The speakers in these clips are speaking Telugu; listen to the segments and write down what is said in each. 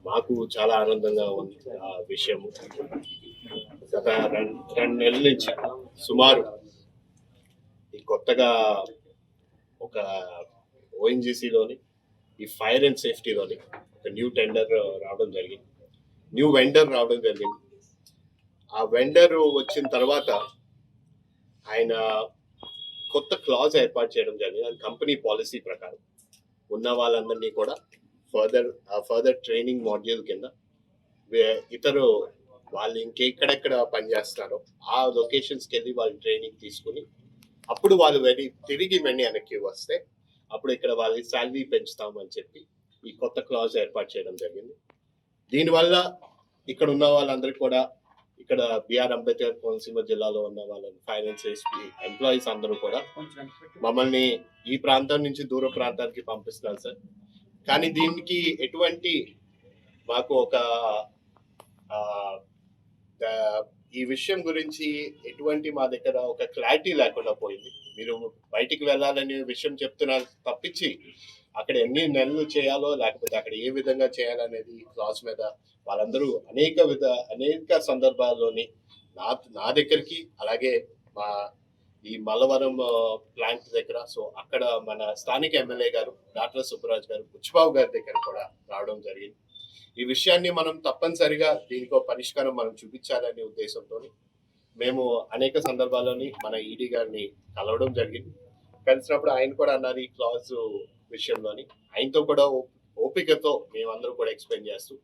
మాకు చాలా ఆనందంగా ఉంది ఆ విషయము. గత రెండు నెలల నుంచి సుమారు ఈ కొత్తగా ఒక ఓఎన్జీసీలోని ఈ ఫైర్ అండ్ సేఫ్టీలోని ఒక న్యూ టెండర్ రావడం జరిగింది, న్యూ వెండర్ రావడం జరిగింది. ఆ వెండర్ వచ్చిన తర్వాత ఆయన కొత్త క్లాజ్ ఏర్పాటు చేయడం జరిగింది. అది కంపెనీ పాలసీ ప్రకారం ఉన్న వాళ్ళందరినీ కూడా ఫర్దర్ ట్రైనింగ్ మాడ్యూల్ కింద ఇతరు వాళ్ళు ఇంకెక్కడెక్కడ పనిచేస్తారో ఆ లొకేషన్స్కి వెళ్ళి వాళ్ళు ట్రైనింగ్ తీసుకుని అప్పుడు వాళ్ళు తిరిగి వెనక్కి వస్తే అప్పుడు ఇక్కడ వాళ్ళ శాలరీ పెంచుతామని చెప్పి ఈ కొత్త క్లాజ్ ఏర్పాటు చేయడం జరిగింది. దీనివల్ల ఇక్కడ ఉన్న వాళ్ళందరికీ కూడా, ఇక్కడ బిఆర్ అంబేద్కర్ కోనసీమ జిల్లాలో ఉన్న వాళ్ళ ఫైనాన్స్ ఎంప్లాయీస్ అందరూ కూడా మమ్మల్ని ఈ ప్రాంతం నుంచి దూర ప్రాంతానికి పంపిస్తున్నారు సార్. కానీ దీనికి ఎటువంటి మాకు ఒక ఈ విషయం గురించి ఎటువంటి మా దగ్గర ఒక క్లారిటీ లేకుండా పోయింది. మీరు బయటికి వెళ్ళాలనే విషయం చెప్తున్నారు తప్పించి అక్కడ ఎన్ని నెలలు చేయాలో లేకపోతే అక్కడ ఏ విధంగా చేయాలనేది క్లాస్ మీద వాళ్ళందరూ అనేక సందర్భాల్లోని నా దగ్గరికి, అలాగే మా ఈ మల్లవరం ప్లాంట్ దగ్గర, సో అక్కడ మన స్థానిక ఎమ్మెల్యే గారు డాక్టర్ సుబ్బరాజ్ గారు, బుచ్చిబాబు గారి దగ్గర కూడా రావడం జరిగింది. ఈ విషయాన్ని మనం తప్పనిసరిగా దీనికో పరిష్కారం మనం చూపించాలనే ఉద్దేశంతో మేము అనేక సందర్భాల్లోని మన ఈడీ గారిని కలవడం జరిగింది. కలిసినప్పుడు ఆయన కూడా అన్నారు ఈ క్లాజ్ విషయంలోని, ఆయనతో కూడా ఓపికతో మేమందరూ కూడా ఎక్స్ప్లెయిన్ చేస్తూ,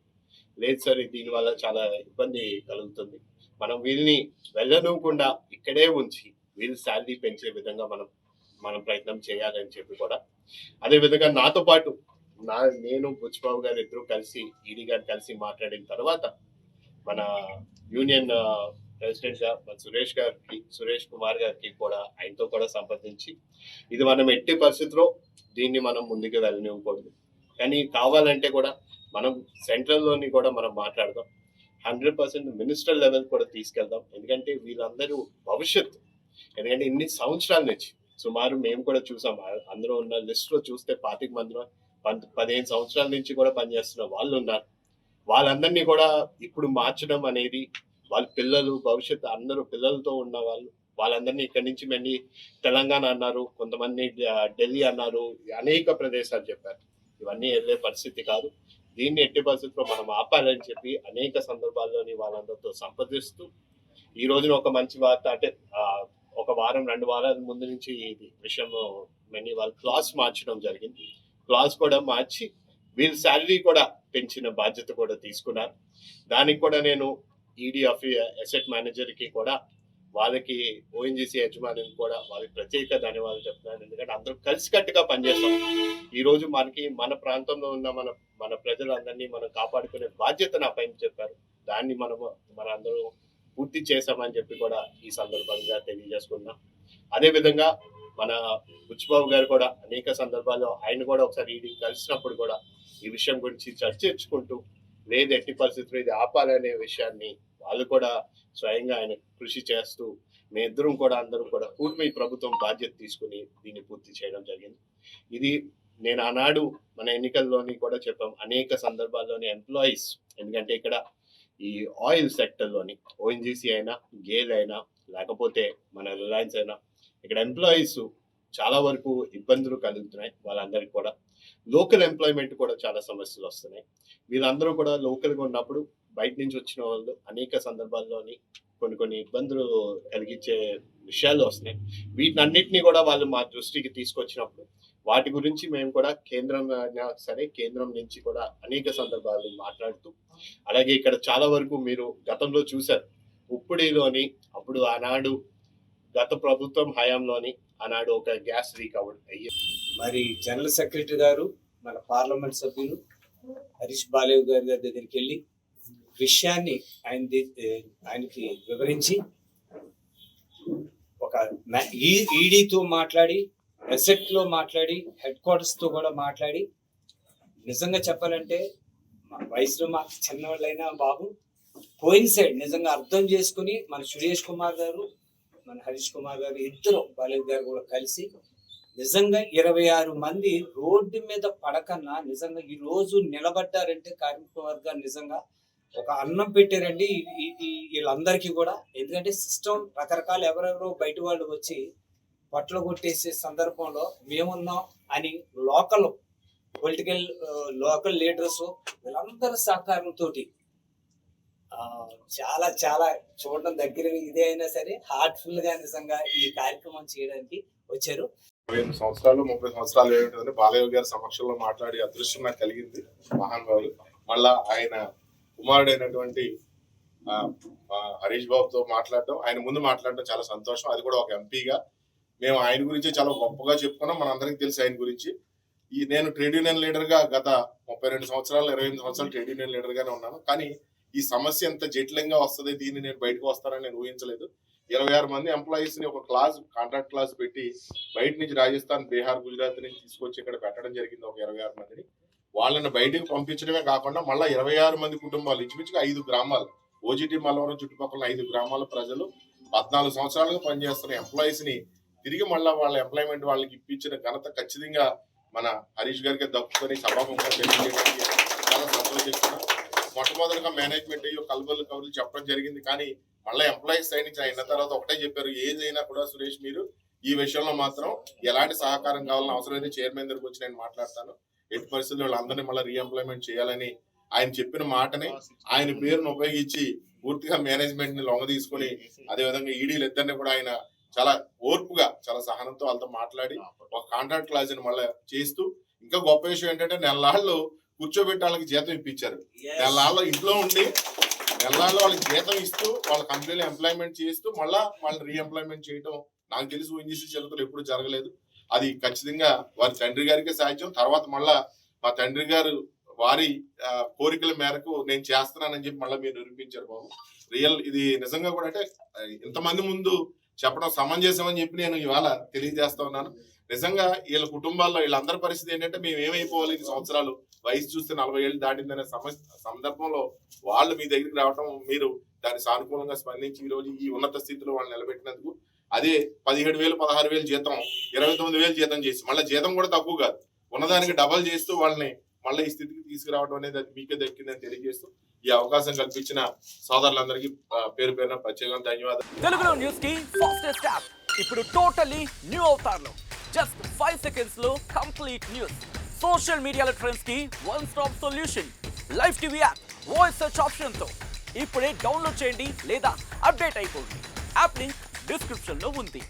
లేదు సార్ దీనివల్ల చాలా ఇబ్బంది కలుగుతుంది, మనం వీళ్ళని వెళ్ళనివ్వకుండా ఇక్కడే ఉంచి వీళ్ళు శాలరీ పెంచే విధంగా మనం ప్రయత్నం చేయాలని చెప్పి కూడా, అదేవిధంగా నాతో పాటు నేను బుచ్చిబాబు గారు ఇద్దరు కలిసి ఈడీ గారు కలిసి మాట్లాడిన తర్వాత మన యూనియన్ ప్రెసిడెంట్ గా మన సురేష్ కుమార్ గారికి కూడా ఆయనతో కూడా సంప్రదించి ఇది మనం ఎట్టి పరిస్థితిలో దీన్ని మనం ముందుకు వెళ్ళనివ్వకూడదు, కానీ కావాలంటే కూడా మనం సెంట్రల్లోని కూడా మనం మాట్లాడదాం, 100% మినిస్టర్ లెవెల్ కూడా తీసుకెళ్దాం. ఎందుకంటే వీళ్ళందరూ భవిష్యత్తు, ఎందుకంటే ఇన్ని సంవత్సరాల నుంచి సుమారు మేము కూడా చూసాం, అందరూ ఉన్న లిస్ట్ లో చూస్తే 25 మందిలో 15 సంవత్సరాల నుంచి కూడా పనిచేస్తున్న వాళ్ళు ఉన్నారు. వాళ్ళందరినీ కూడా ఇప్పుడు మార్చడం అనేది, వాళ్ళ పిల్లలు భవిష్యత్తు అందరూ పిల్లలతో ఉన్న వాళ్ళందరినీ ఇక్కడి నుంచి మళ్ళీ తెలంగాణ అన్నారు, కొంతమంది ఢిల్లీ అన్నారు, అనేక ప్రదేశాలు చెప్పారు. ఇవన్నీ వెళ్ళే పరిస్థితి కాదు. దీన్ని ఎట్టి పరిస్థితుల్లో మనం ఆపాలని చెప్పి అనేక సందర్భాల్లోని వాళ్ళందరితో సంప్రదిస్తూ ఈ రోజున ఒక మంచి వార్త, అంటే ఒక వారం 2 వారాల ముందు నుంచి ఇది విషయం మళ్ళీ వాళ్ళు క్లాస్ మార్చడం జరిగింది. క్లాస్ కూడా మార్చి వీళ్ళ శాలరీ కూడా పెంచిన బాధ్యత కూడా తీసుకున్నారు. దానికి కూడా నేను ఈడీ అసెట్ మేనేజర్కి కూడా, వాళ్ళకి ఓఎన్జీసీ యజమానికి కూడా వాళ్ళకి ప్రత్యేక ధన్యవాదాలు చెప్తున్నాను. ఎందుకంటే అందరూ కలిసికట్టుగా పనిచేస్తాం. ఈ రోజు మనకి మన ప్రాంతంలో ఉన్న మన ప్రజలందరినీ మనం కాపాడుకునే బాధ్యత నా పైన చెప్పారు. దాన్ని మనందరూ పూర్తి చేశామని చెప్పి కూడా ఈ సందర్భంగా తెలియజేసుకున్నాం. అదేవిధంగా మన బుచ్చిబాబు గారు కూడా అనేక సందర్భాల్లో ఆయన కూడా ఒకసారి ఈడీ కలిసినప్పుడు కూడా ఈ విషయం గురించి చర్చించుకుంటూ, లేదు ఎట్టి పరిస్థితుల్లో ఇది ఆపాలనే విషయాన్ని వాళ్ళు కూడా స్వయంగా ఆయన కృషి చేస్తూ, మేమిద్దరం కూడా అందరం కూడా కూటమి ప్రభుత్వం బాధ్యత తీసుకుని దీన్ని పూర్తి చేయడం జరిగింది. ఇది నేను ఆనాడు మన ఎన్నికల్లోని కూడా చెప్పాం, అనేక సందర్భాల్లోని ఎంప్లాయీస్, ఎందుకంటే ఇక్కడ ఈ ఆయిల్ సెక్టర్లోని ఓఎన్జీసీ అయినా, గేల్ అయినా, లేకపోతే మన రిలయన్స్ అయినా, ఇక్కడ ఎంప్లాయీస్ చాలా వరకు ఇబ్బందులు కలుగుతున్నాయి. వాళ్ళందరికీ కూడా లోకల్ ఎంప్లాయ్మెంట్ కూడా చాలా సమస్యలు వస్తున్నాయి. వీళ్ళందరూ కూడా లోకల్గా ఉన్నప్పుడు బయట నుంచి వచ్చిన వాళ్ళు అనేక సందర్భాల్లోని కొన్ని ఇబ్బందులు కలిగించే విషయాలు వస్తున్నాయి. వీటన్నిటిని కూడా వాళ్ళు మా దృష్టికి తీసుకొచ్చినప్పుడు వాటి గురించి మేము కూడా కేంద్రం నుంచి కూడా అనేక సందర్భాలు మాట్లాడుతూ, అలాగే ఇక్కడ చాలా వరకు మీరు గతంలో చూశారు, ఉప్పుడిలోని అప్పుడు ఆనాడు గత ప్రభుత్వం హయాంలోని ఆనాడు ఒక గ్యాస్ లీక్ అయ్యి, మరి జనరల్ సెక్రటరీ గారు మన పార్లమెంట్ సభ్యులు హరీష్ బాలేవ్ గారి దగ్గరికి వెళ్ళి విషయాన్ని ఆయనకి వివరించి ఒక ఈడీతో మాట్లాడి, ఎసెట్లో మాట్లాడి, హెడ్ క్వార్టర్స్తో కూడా మాట్లాడి, నిజంగా చెప్పాలంటే మా వయసులో మాకు చిన్నవాళ్ళైనా బాబు పోయిన సైడ్ నిజంగా అర్థం చేసుకుని మన సురేష్ కుమార్ గారు, మన హరీష్ కుమార్ గారు ఇద్దరు బాలేవ్ గారు కూడా కలిసి నిజంగా 26 మంది రోడ్డు మీద పడకన్నా నిజంగా ఈ రోజు నిలబడ్డారంటే కార్మిక వర్గాలు నిజంగా ఒక అన్నం పెట్టారండి వీళ్ళందరికీ కూడా. ఎందుకంటే సిస్టమ్ రకరకాల ఎవరెవరో బయట వాళ్ళు వచ్చి పొట్టలు కొట్టేసే సందర్భంలో మేమున్నాం అని పొలిటికల్ లోకల్ లీడర్స్ వీళ్ళందరి సహకారంతో చాలా చాలా చూడడం దగ్గర ఇదే అయినా సరే హార్ట్ఫుల్ గా నిజంగా ఈ కార్యక్రమం చేయడానికి వచ్చారు. 25 సంవత్సరాలు 30 సంవత్సరాలు ఏంటంటే బాలయ్య గారి సమక్షంలో మాట్లాడే అదృష్టం నాకు కలిగింది. మహానుభావులు. మళ్ళా ఆయన కుమారుడైనటువంటి హరీష్ బాబుతో మాట్లాడడం, ఆయన ముందు మాట్లాడడం చాలా సంతోషం. అది కూడా ఒక ఎంపీగా మేము ఆయన గురించి చాలా గొప్పగా చెప్పుకున్నాం. మనందరికీ తెలుసు ఆయన గురించి. నేను ట్రేడ్ యూనియన్ లీడర్ గా గత 32 సంవత్సరాలు 28 సంవత్సరాలు ట్రేడ్ యూనియన్ లీడర్ గానే ఉన్నాను. కానీ ఈ సమస్య ఎంత జటిలంగా వస్తుంది, దీన్ని నేను బయటకు వస్తానని నేను ఊహించలేదు. 26 మంది ఎంప్లాయీస్ ని ఒక కాంట్రాక్ట్ క్లాస్ పెట్టి బయట నుంచి రాజస్థాన్, బీహార్, గుజరాత్ నుంచి తీసుకొచ్చి ఇక్కడ పెట్టడం జరిగింది. ఒక 26 మందిని వాళ్ళని బయటకు పంపించడమే కాకుండా మళ్ళీ 26 మంది కుటుంబాలు ఇంచుమించుగా 5 గ్రామాలు ఓజిటి మల్లవరం చుట్టుపక్కల 5 గ్రామాల ప్రజలు 14 సంవత్సరాలుగా పనిచేస్తున్న ఎంప్లాయీస్ ని తిరిగి మళ్ళీ వాళ్ళ ఎంప్లాయ్మెంట్ వాళ్ళకి ఇప్పించిన ఘనత ఖచ్చితంగా మన హరీష్ గారికి దక్కుని సభాముఖంగా తెలియజేయడానికి చాలా సంతోషిస్తున్నాం. మొట్టమొదటిగా మేనేజ్మెంట్ అయ్యో కబుర్లు చెప్పడం జరిగింది. కానీ మళ్ళీ ఎంప్లాయీస్ సైడ్ నుంచి అయిన తర్వాత ఒకటే చెప్పారు, ఏదైనా కూడా సురేష్ మీరు ఈ విషయంలో మాత్రం ఎలాంటి సహకారం కావాలని అవసరమైతే చైర్మన్ దగ్గరకు వచ్చి నేను మాట్లాడతాను. ఎట్టి పరిస్థితుల్లో వాళ్ళందరినీ మళ్ళీ రీఎంప్లాయ్మెంట్ చేయాలని ఆయన చెప్పిన మాటని ఆయన పేరును ఉపయోగించి పూర్తిగా మేనేజ్మెంట్ ని లొంగ తీసుకుని అదేవిధంగా ఈడీలు ఇద్దరిని కూడా ఆయన చాలా ఓర్పుగా చాలా సహనంతో వాళ్ళతో మాట్లాడి ఒక కాంట్రాక్ట్ క్లాజ్ ని మళ్ళీ చేస్తూ, ఇంకా గొప్ప విషయం ఏంటంటే నెలలాళ్ళు కూర్చోబెట్టి వాళ్ళకి జీతం ఇప్పించారు. నెలలాళ్ళు ఇంట్లో ఉండి నెలలాళ్ళు వాళ్ళకి జీతం ఇస్తూ వాళ్ళ కంపెనీలో ఎంప్లాయ్మెంట్ చేస్తూ మళ్ళా వాళ్ళని రీఎంప్లాయ్మెంట్ చేయడం నాకు తెలిసి ఓఎన్జీసీ చరిత్రలో ఎప్పుడు జరగలేదు. అది ఖచ్చితంగా వారి తండ్రి గారికే సాధ్యం. తర్వాత మళ్ళా మా తండ్రి గారు వారి కోరికల మేరకు నేను చేస్తున్నానని చెప్పి మళ్ళీ మీరు నిరూపించారు బాబు. ఇది నిజంగా కూడా అంటే ఇంతమంది ముందు చెప్పడం సమంజసం అని చెప్పి నేను ఇవాళ తెలియజేస్తా ఉన్నాను. నిజంగా వీళ్ళ కుటుంబాల్లో వీళ్ళందరి పరిస్థితి ఏంటంటే మేము ఏమైపోవాలి, 2 సంవత్సరాలు వయసు చూస్తే 40 ఏళ్ళు దాటిందనే సందర్భంలో వాళ్ళు మీ దగ్గరికి రావడం, మీరు దాన్ని సానుకూలంగా స్పందించి ఈ రోజు ఈ ఉన్నత స్థితిలో వాళ్ళు నిలబెట్టినందుకు అదే 17,000 16,000 జీతం 29,000 జీతం చేసి మళ్ళీ జీతం కూడా తక్కువ కాదు, ఉన్నదానికి డబల్ చేస్తూ వాళ్ళని మళ్ళీ ఈ స్థితికి తీసుకురావడం అనేది అది మీకే దక్కిందని తెలియజేస్తూ ఈ అవకాశం కల్పించిన సోదరులందరికీ పేరు పేరున ప్రత్యేకంగా ధన్యవాదాలు. తెలుగులో న్యూస్ కి ఫాస్టెస్ట్ యాప్ ఇప్పుడు టోటలీ న్యూ అవతార్లో జస్ట్ 5 seconds లో కంప్లీట్ న్యూస్. సోషల్ మీడియాలో ట్రెండ్స్ కి one stop solution. Live TV app voice search option తో ఇప్పుడే డౌన్లోడ్ చేయండి లేదా అప్డేట్ అయిపోండి. యాప్ లింక్ డిస్క్రిప్షన్ లో ఉంది.